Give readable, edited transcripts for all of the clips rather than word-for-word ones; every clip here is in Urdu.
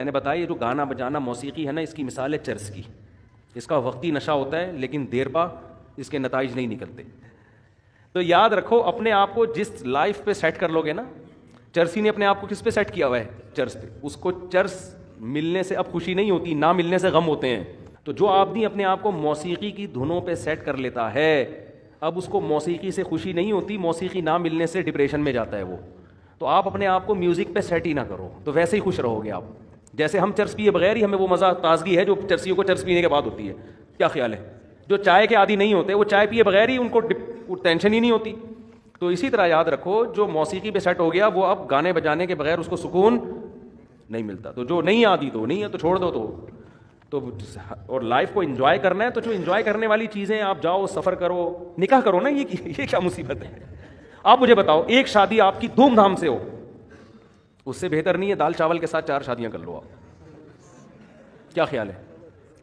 میں نے بتایا یہ جو گانا بجانا موسیقی ہے نا، اس کی مثال ہے چرس کی. اس کا وقتی نشہ ہوتا ہے لیکن دیر پا اس کے نتائج نہیں نکلتے. تو یاد رکھو اپنے آپ کو جس لائف پہ سیٹ کر لو گے نا، چرسی نے اپنے آپ کو کس پہ سیٹ کیا ہوا ہے؟ چرس پہ. اس کو چرس ملنے سے اب خوشی نہیں ہوتی، نہ ملنے سے غم ہوتے ہیں. تو جو آدمی اپنے آپ کو موسیقی کی دھنوں پہ سیٹ کر لیتا ہے، اب اس کو موسیقی سے خوشی نہیں ہوتی، موسیقی نہ ملنے سے ڈپریشن میں جاتا ہے وہ. تو آپ اپنے آپ کو میوزک پہ سیٹ ہی نہ کرو، تو ویسے ہی خوش رہو گے آپ. جیسے ہم چرس پیے بغیر ہی ہمیں وہ مزہ تازگی ہے جو چرسیوں کو چرس پینے کے بعد ہوتی ہے. کیا خیال ہے؟ جو چائے کے عادی نہیں ہوتے وہ چائے پیے بغیر ہی ان کو ٹینشن ہی نہیں ہوتی. تو اسی طرح یاد رکھو جو موسیقی پہ سیٹ ہو گیا وہ اب گانے بجانے کے بغیر اس کو سکون نہیں ملتا. تو جو نہیں آتی تو نہیں ہے تو چھوڑ دو. تو اور لائف کو انجوائے کرنا ہے تو جو انجوائے کرنے والی چیزیں آپ جاؤ، سفر کرو، نکاح کرو نا. یہ کیا مصیبت ہے؟ آپ مجھے بتاؤ ایک شادی آپ کی دھوم دھام سے ہو، اس سے بہتر نہیں ہے دال چاول کے ساتھ 4 شادیاں کر لو آپ. کیا خیال ہے؟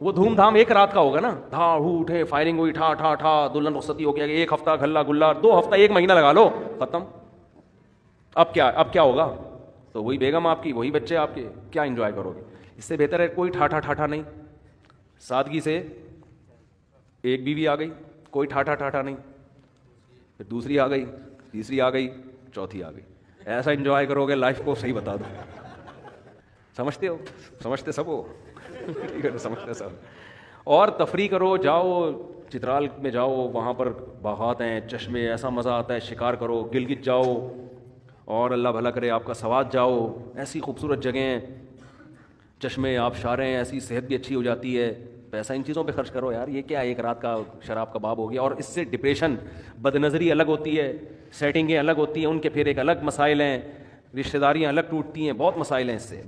وہ دھوم دھام ایک رات کا ہوگا نا، دھا ہو اٹھے، فائرنگ ہوئی، ٹھا ٹھا ٹھا، دلہن رخصتی ہو گیا، 1 ہفتہ گھلا گلا، 2 ہفتہ 1 مہینہ لگا لو، ختم. اب کیا ہوگا؟ تو وہی بیگم آپ کی، وہی بچے آپ کے، کیا انجوائے کرو گے؟ اس سے بہتر ہے کوئی ٹھاٹھا ٹھاٹھا نہیں، سادگی سے ایک بیوی آ گئی، کوئی ٹھاٹھا ٹھاٹھا نہیں، پھر دوسری آ گئی، تیسری آ گئی، چوتھی آ گئی. ایسا انجوائے کرو گے لائف کو، صحیح بتا دو. سمجھتے ہو؟ سمجھتے سب ہو؟ سمجھتے سب. اور تفریح کرو، جاؤ چترال میں جاؤ، وہاں پر باغات ہیں، چشمے، ایسا مزہ آتا ہے. شکار کرو، گلگت جاؤ، اور اللہ بھلا کرے آپ کا سوات جاؤ، ایسی خوبصورت جگہیں، چشمے، آبشاریں، ایسی صحت بھی اچھی ہو جاتی ہے. پیسہ ان چیزوں پہ خرچ کرو یار. یہ کیا ایک رات کا شراب کا باب ہو گیا؟ اور اس سے ڈپریشن، بد نظری الگ ہوتی ہے، سیٹنگیں الگ ہوتی ہیں، ان کے پھر ایک الگ مسائل ہیں، رشتہ داریاں الگ ٹوٹتی ہیں، بہت مسائل ہیں اس سے.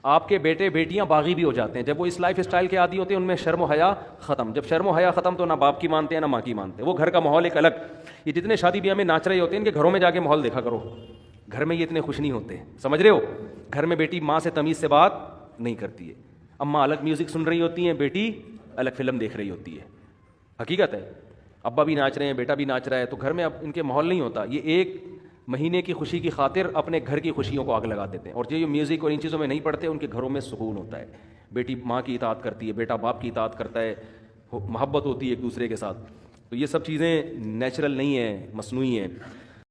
آپ کے بیٹے بیٹیاں باغی بھی ہو جاتے ہیں جب وہ اس لائف اسٹائل کے عادی ہوتے ہیں. ان میں شرم و حیا ختم. جب شرم و حیا ختم تو نہ باپ کی مانتے ہیں نہ ماں کی مانتے ہیں. وہ گھر کا ماحول ایک الگ. یہ جتنے شادی بیاہ میں ناچ رہے ہوتے ہیں ان کے گھروں میں جا کے ماحول دیکھا کرو. گھر میں یہ اتنے خوش نہیں ہوتے، سمجھ رہے ہو؟ گھر میں بیٹی ماں سے تمیز سے بات نہیں کرتی ہے. اماں الگ میوزک سن رہی ہوتی ہیں، بیٹی الگ فلم دیکھ رہی ہوتی ہے. حقیقت ہے. ابا بھی ناچ رہے ہیں، بیٹا بھی ناچ رہا ہے، تو گھر میں اب ان کے ماحول نہیں ہوتا. یہ 1 مہینے کی خوشی کی خاطر اپنے گھر کی خوشیوں کو آگ لگا دیتے ہیں. اور جو میوزک اور ان چیزوں میں نہیں پڑتے ان کے گھروں میں سکون ہوتا ہے. بیٹی ماں کی اطاعت کرتی ہے، بیٹا باپ کی اطاعت کرتا ہے، محبت ہوتی ہے ایک دوسرے کے ساتھ. تو یہ سب چیزیں نیچرل نہیں ہیں، مصنوعی ہیں.